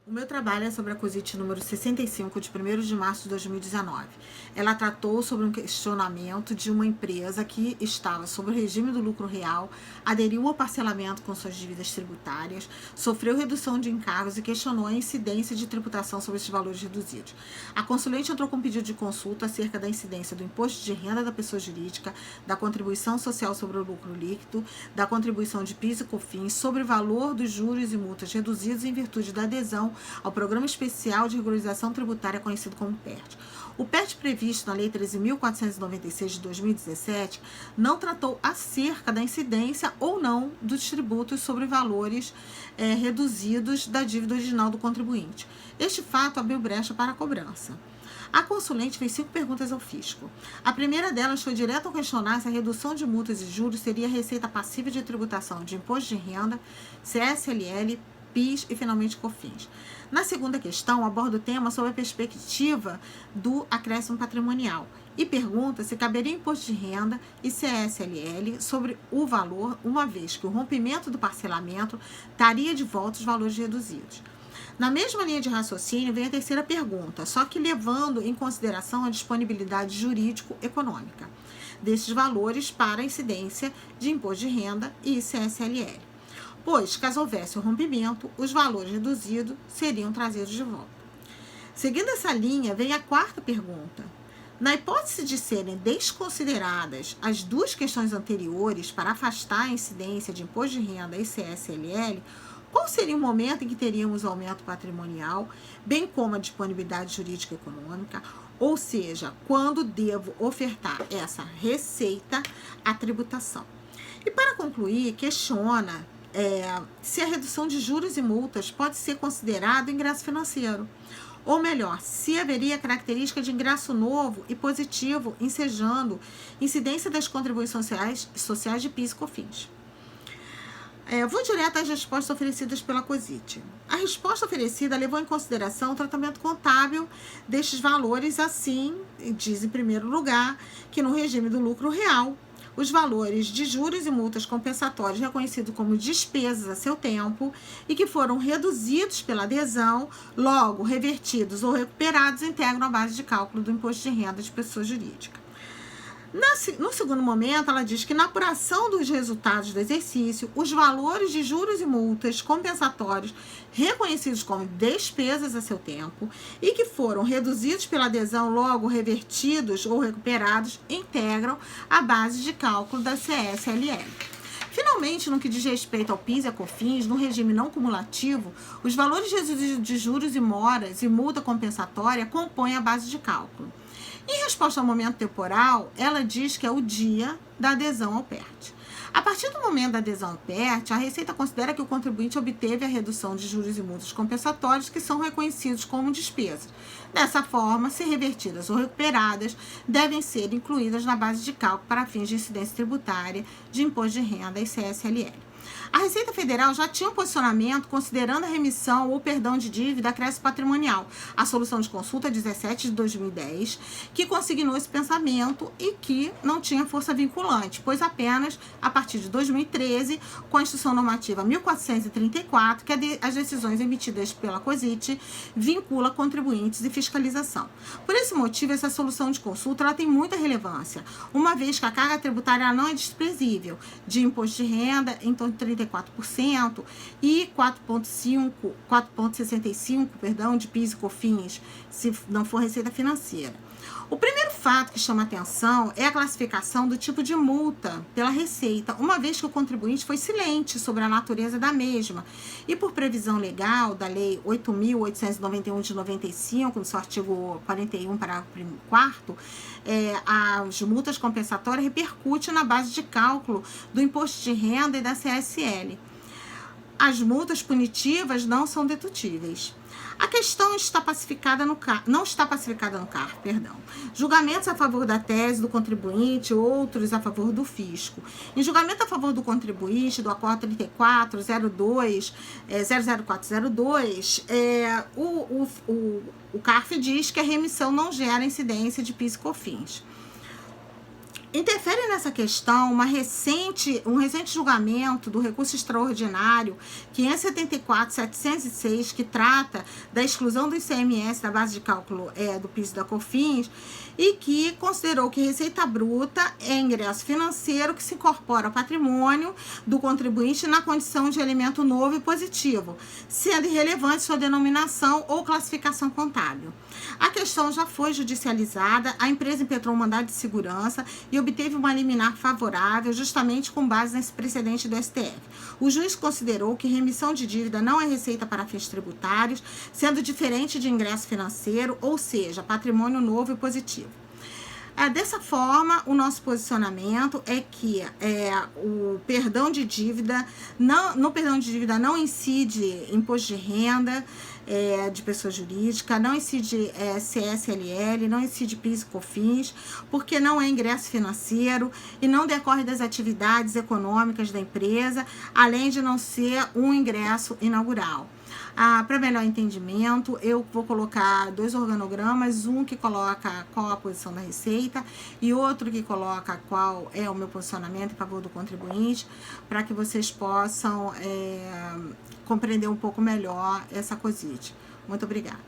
O meu trabalho é sobre a COSIT número 65, de 1º de março de 2019. Ela tratou sobre um questionamento de uma empresa que estava sob o regime do lucro real, aderiu ao parcelamento com suas dívidas tributárias, sofreu redução de encargos e questionou a incidência de tributação sobre esses valores reduzidos. A consulente entrou com um pedido de consulta acerca da incidência do imposto de renda da pessoa jurídica, da contribuição social sobre o lucro líquido, da contribuição de PIS e COFINS sobre o valor dos juros e multas reduzidos em virtude da adesão ao Programa Especial de Regularização Tributária, conhecido como PERT. O PERT, previsto na Lei 13.496 de 2017, não tratou acerca da incidência ou não dos tributos sobre valores reduzidos da dívida original do contribuinte. Este fato abriu brecha para a cobrança. A consulente fez 5 perguntas ao fisco. A primeira delas foi direto ao questionar se a redução de multas e juros seria receita passiva de tributação de imposto de renda, CSLL, PIS e, finalmente, COFINS. Na segunda questão, aborda o tema sob a perspectiva do acréscimo patrimonial e pergunta se caberia imposto de renda e CSLL sobre o valor, uma vez que o rompimento do parcelamento traria de volta os valores reduzidos. Na mesma linha de raciocínio, vem a terceira pergunta, só que levando em consideração a disponibilidade jurídico-econômica desses valores para a incidência de imposto de renda e CSLL. Pois, caso houvesse o rompimento, os valores reduzidos seriam trazidos de volta. Seguindo essa linha, vem a quarta pergunta. Na hipótese de serem desconsideradas as 2 questões anteriores para afastar a incidência de imposto de renda e CSLL, qual seria o momento em que teríamos o aumento patrimonial, bem como a disponibilidade jurídica e econômica, ou seja, quando devo ofertar essa receita à tributação? E para concluir, questiona se a redução de juros e multas pode ser considerado ingresso financeiro. Ou melhor, se haveria característica de ingresso novo e positivo, ensejando incidência das contribuições sociais de PIS e COFINS. Vou direto às respostas oferecidas pela COSIT. A resposta oferecida levou em consideração o tratamento contábil destes valores, assim, diz em primeiro lugar, que no regime do lucro real, os valores de juros e multas compensatórios reconhecidos como despesas a seu tempo e que foram reduzidos pela adesão, logo revertidos ou recuperados, integram a base de cálculo do imposto de renda de pessoa jurídica. No segundo momento, ela diz que na apuração dos resultados do exercício, os valores de juros e multas compensatórios reconhecidos como despesas a seu tempo e que foram reduzidos pela adesão, logo revertidos ou recuperados, integram a base de cálculo da CSLL. Finalmente, no que diz respeito ao PIS e a COFINS, no regime não cumulativo, os valores de juros e moras e multa compensatória compõem a base de cálculo. Em resposta ao momento temporal, ela diz que é o dia da adesão ao PERT. A partir do momento da adesão ao PERT, a Receita considera que o contribuinte obteve a redução de juros e multas compensatórios que são reconhecidos como despesas. Dessa forma, se revertidas ou recuperadas, devem ser incluídas na base de cálculo para fins de incidência tributária de imposto de renda e CSLL. A Receita Federal já tinha um posicionamento considerando a remissão ou perdão de dívida acréscimo patrimonial, a solução de consulta 17 de 2010, que consignou esse pensamento e que não tinha força vinculante, pois apenas a partir de 2013, com a Instrução Normativa 1434, que as decisões emitidas pela COSIT vincula contribuintes e fiscalização. Por esse motivo, essa solução de consulta ela tem muita relevância, uma vez que a carga tributária não é desprezível, de imposto de renda em torno de 34% e 4,65% de PIS e COFINS, se não for receita financeira. O primeiro fato que chama atenção é a classificação do tipo de multa pela Receita, uma vez que o contribuinte foi silente sobre a natureza da mesma e por previsão legal da Lei 8.891 de 95, no seu artigo 41, parágrafo 4º, as multas compensatórias repercutem na base de cálculo do imposto de renda e da CSL. As multas punitivas não são dedutíveis. A questão não está pacificada no CAR. Julgamentos a favor da tese do contribuinte, outros a favor do fisco. Em julgamento a favor do contribuinte, do acordo 3402, 00402, o CARF diz que a remissão não gera incidência de PIS e COFINS. Interfere nessa questão um recente julgamento do recurso extraordinário 574.706, que trata da exclusão do ICMS da base de cálculo do PIS e da COFINS, e que considerou que receita bruta é ingresso financeiro que se incorpora ao patrimônio do contribuinte na condição de elemento novo e positivo, sendo irrelevante sua denominação ou classificação contábil. A questão já foi judicializada, a empresa impetrou um mandado de segurança e obteve uma liminar favorável justamente com base nesse precedente do STF. O juiz considerou que remissão de dívida não é receita para fins tributários, sendo diferente de ingresso financeiro, ou seja, patrimônio novo e positivo. Dessa forma, o nosso posicionamento é que o perdão de dívida, no perdão de dívida não incide imposto de renda de pessoa jurídica, não incide CSLL, não incide PIS e COFINS, porque não é ingresso financeiro e não decorre das atividades econômicas da empresa, além de não ser um ingresso inaugural. Para melhor entendimento, eu vou colocar 2 organogramas, um que coloca qual a posição da Receita e outro que coloca qual é o meu posicionamento em favor do contribuinte, para que vocês possam compreender um pouco melhor essa COSIT. Muito obrigada.